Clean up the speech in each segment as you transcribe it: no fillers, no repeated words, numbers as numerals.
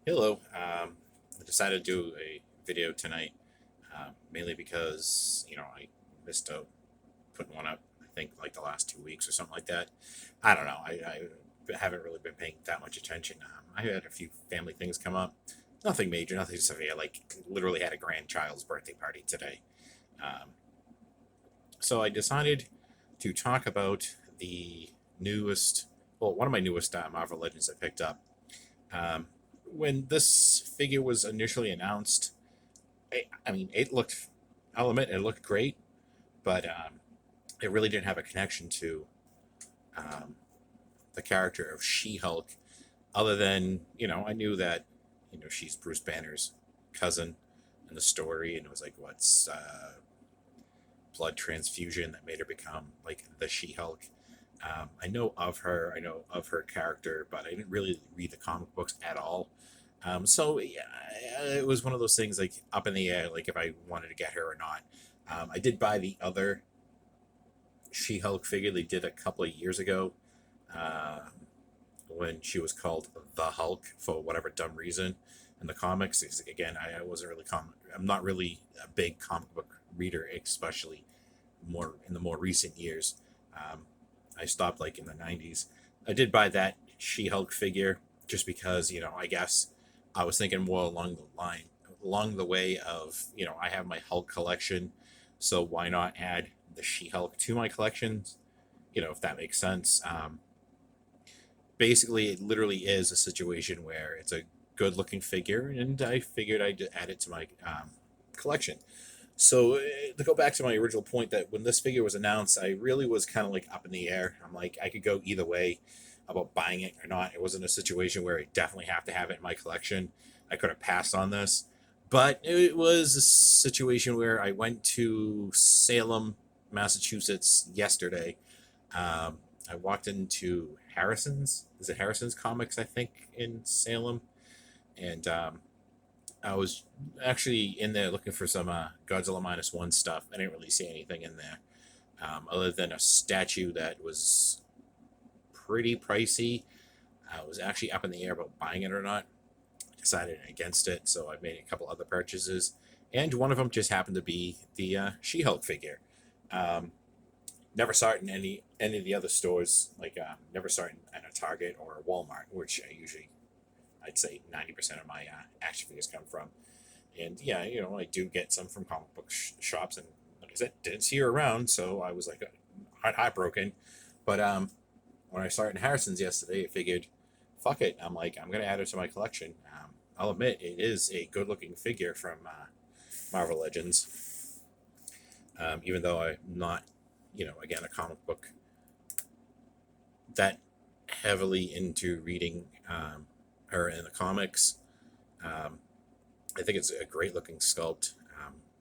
Hello. I decided to do a video tonight, mainly because I missed out putting one up. I think like the last 2 weeks or something like that. I don't know. I haven't really been paying that much attention. I had a few family things come up. Nothing major, nothing severe. Like literally had a grandchild's birthday party today. Um, so I decided to talk about the newest, well, one of my newest Marvel Legends I picked up. Um, when this figure was initially announced, I mean, it looked, I'll admit, it looked great, but it really didn't have a connection to um, the character of She-Hulk, other than, I knew that, she's Bruce Banner's cousin in the story, and it was like, what's blood transfusion that made her become like the She-Hulk. I know of her, I know of her character, but I didn't really read the comic books at all. So yeah, it was one of those things like up in the air, like if I wanted to get her or not. I did buy the other She-Hulk figure they did a couple of years ago, um, when she was called the Hulk for whatever dumb reason in the comics. Again, I wasn't really I'm not really a big comic book reader, especially more in the more recent years. Um, I stopped like in the '90s. I did buy that She-Hulk figure just because I guess I was thinking more along the way of I have my Hulk collection, so why not add the She-Hulk to my collection? If that makes sense. Basically, it literally is a situation where it's a good-looking figure, and I figured I'd add it to my collection. So to go back to my original point, that when this figure was announced, I really was kind of like up in the air. I'm like, I could go either way about buying it or not. It wasn't a situation where I definitely have to have it in my collection. I could have passed on this, but it was a situation where I went to Salem, Massachusetts yesterday. I walked into Harrison's. Is it Harrison's Comics? I think in Salem, and I was actually in there looking for some Godzilla minus one stuff. I didn't really see anything in there, other than a statue that was pretty pricey. I was actually up in the air about buying it or not. I decided against it, so I made a couple other purchases, and one of them just happened to be the She-Hulk figure. Um, Never saw it in any of the other stores. Like never saw it in a Target or a Walmart, which I'd say 90% of my action figures come from. And yeah, I do get some from comic book shops, and like I said, didn't see her around, so I was like heartbroken. But when I saw it in Harrison's yesterday, I figured, fuck it. I'm like, I'm gonna add her to my collection. I'll admit it is a good-looking figure from Marvel Legends, even though I'm not, again, a comic book that heavily into reading her in the comics. Um, I think it's a great looking sculpt.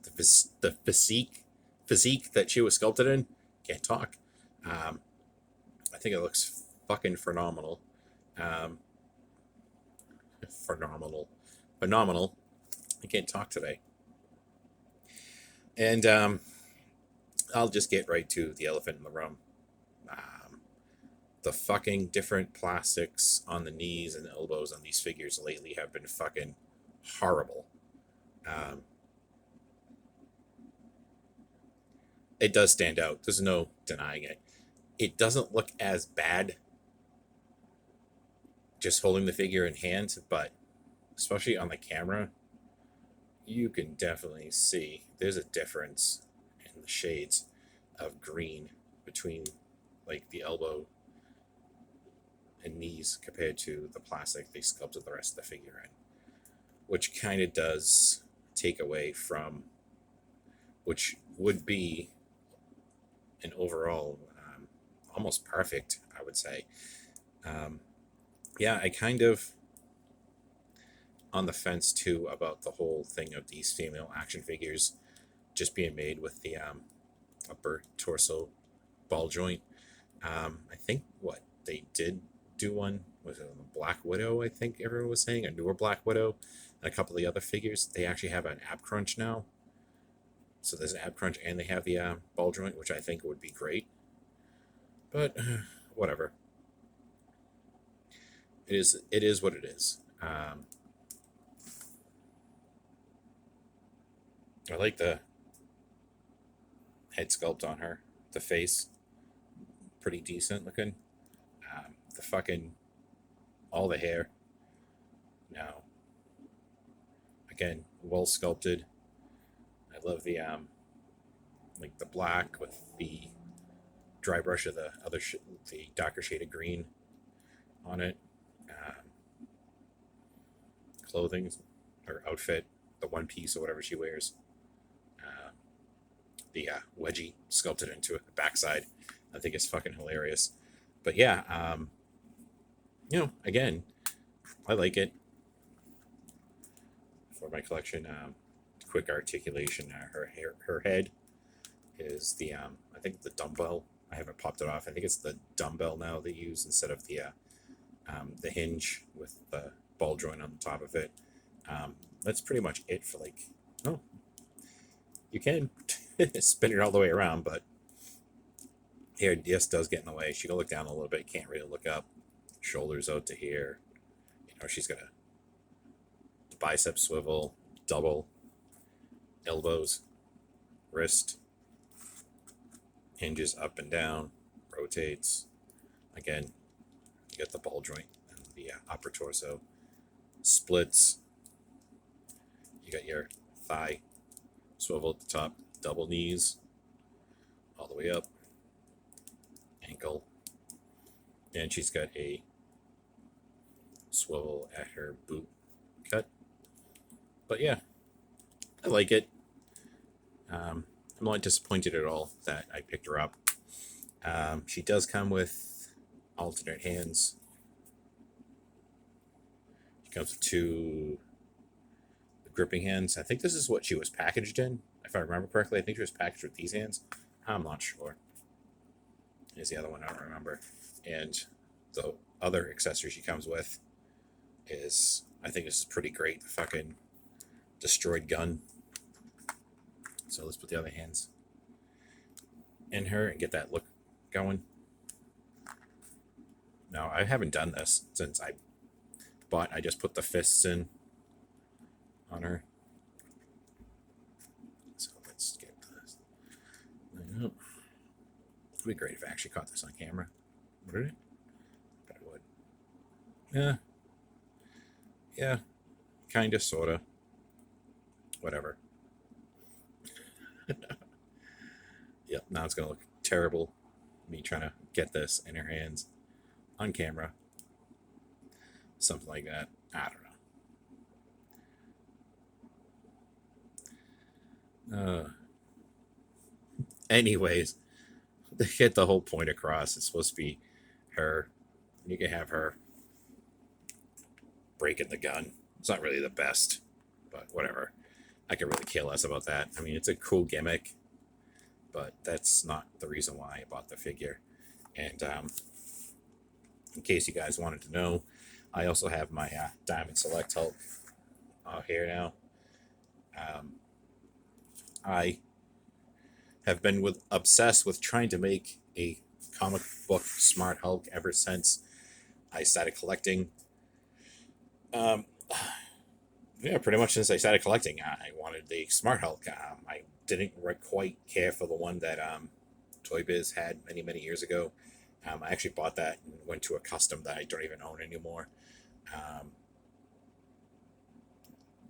The physique that she was sculpted in, can't talk. Um, I think it looks fucking phenomenal. Um, phenomenal, phenomenal. I can't talk today. And I'll just get right to the elephant in the room. Um, the fucking different plastics on the knees and elbows on these figures lately have been fucking horrible. Um, it does stand out. There's no denying it. It doesn't look as bad just holding the figure in hand, but especially on the camera, you can definitely see there's a difference in the shades of green between like the elbow and knees compared to the plastic they sculpted the rest of the figure in, which kind of does take away from which would be an overall almost perfect, I would say. Um, yeah, I kind of on the fence too about the whole thing of these female action figures just being made with the upper torso ball joint. I think what they did do one was a Black Widow. I think everyone was saying a newer Black Widow, and a couple of the other figures. They actually have an ab crunch now, so there's an ab crunch and they have the ball joint, which I think would be great. But whatever, it is. It is what it is. I like the head sculpt on her. The face, pretty decent looking. The fucking, all the hair. Now, again, well sculpted. I love the, like the black with the dry brush of the the darker shade of green on it. Clothing or outfit, the one piece or whatever she wears. Um, the wedgie sculpted into it, the backside. I think it's fucking hilarious. But yeah, again, I like it for my collection. Quick articulation. Her head is the I think the dumbbell. I haven't popped it off. I think it's the dumbbell now they use instead of the hinge with the ball joint on the top of it. That's pretty much it for like. Oh, you can spin it all the way around, but here this does get in the way. She can look down a little bit. Can't really look up. Shoulders out to here. She's got the bicep swivel, double elbows, wrist, hinges up and down, rotates. Again, you get the ball joint and the upper torso, splits. You got your thigh swivel at the top, double knees, all the way up, ankle, and she's got a swivel at her boot cut. But yeah, I like it. I'm not disappointed at all that I picked her up. She does come with alternate hands. She comes with two gripping hands. I think this is what she was packaged in. If I remember correctly, I think she was packaged with these hands. I'm not sure. Here's the other one, I don't remember. And the other accessory she comes with is, I think this is pretty great, the fucking destroyed gun. So let's put the other hands in her and get that look going. Now, I haven't done this since I bought. I just put the fists in on her. So let's get this. It would be great if I actually caught this on camera. Would it? But I would. Yeah. Yeah. Kinda, sorta. Whatever. Yep, now it's gonna look terrible. Me trying to get this in her hands on camera. Something like that. I don't know. Anyways, to get the whole point across, it's supposed to be her. You can have her breaking the gun. It's not really the best, but whatever. I could really care less about that. I mean, it's a cool gimmick, but that's not the reason why I bought the figure. And in case you guys wanted to know, I also have my Diamond Select Hulk here now. I have been obsessed with trying to make a comic book Smart Hulk ever since I started collecting. Yeah, pretty much since I started collecting, I wanted the Smart Hulk. I didn't quite care for the one that Toy Biz had many, many years ago. I actually bought that and went to a custom that I don't even own anymore.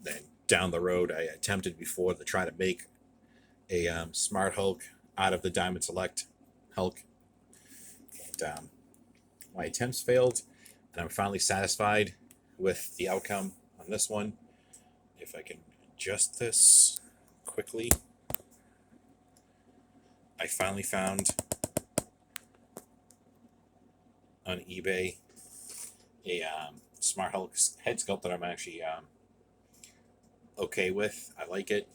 Then down the road, I attempted before to try to make a Smart Hulk out of the Diamond Select Hulk. And my attempts failed, and I'm finally satisfied with the outcome on this one. If I can adjust this quickly, I finally found on eBay a Smart Hulk head sculpt that I'm actually okay with. I like it.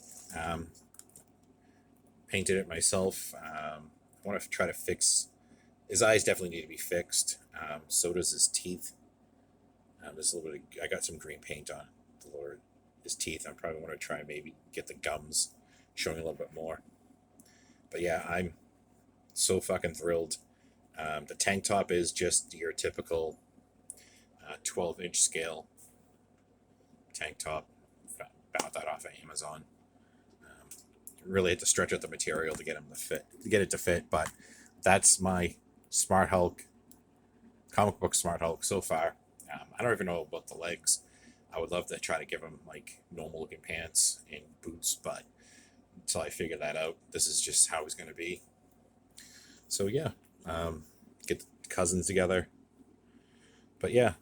Painted it myself. I want to try to fix his eyes. Definitely need to be fixed. So does his teeth. There's a little bit I got some green paint on the lower his teeth. I probably want to try and maybe get the gums showing a little bit more. But yeah, I'm so fucking thrilled. The tank top is just your typical 12-inch scale tank top. Bought that off of Amazon. really had to stretch out the material to get him to fit, to get it to fit. But that's my Smart Hulk, comic book Smart Hulk so far. I don't even know about the legs. I would love to try to give him like normal looking pants and boots, but until I figure that out, this is just how he's going to be. So yeah, get the cousins together. But yeah,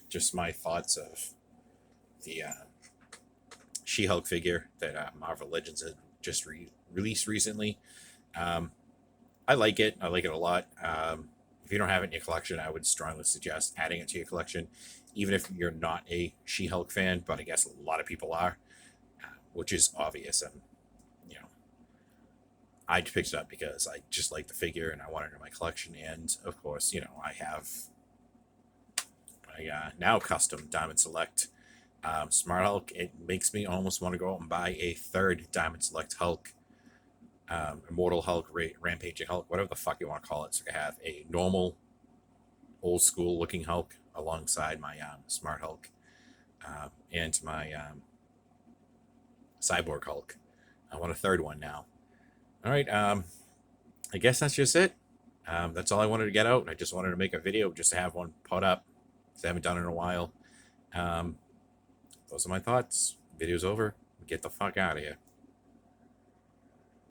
just my thoughts of the She-Hulk figure that Marvel Legends had just released recently. Um, I like it. I like it a lot. If you don't have it in your collection, I would strongly suggest adding it to your collection, even if you're not a She-Hulk fan. But I guess a lot of people are, which is obvious. And you know, I picked it up because I just like the figure and I wanted it in my collection. And of course, I have my now custom Diamond Select Smart Hulk. It makes me almost want to go out and buy a third Diamond Select Hulk, Immortal Hulk, Rampaging Hulk, whatever the fuck you want to call it. So I have a normal, old school looking Hulk alongside my Smart Hulk and my Cyborg Hulk. I want a third one now. All right, I guess that's just it. That's all I wanted to get out. I just wanted to make a video just to have one put up. I haven't done it in a while. Those are my thoughts. Video's over. Get the fuck out of here.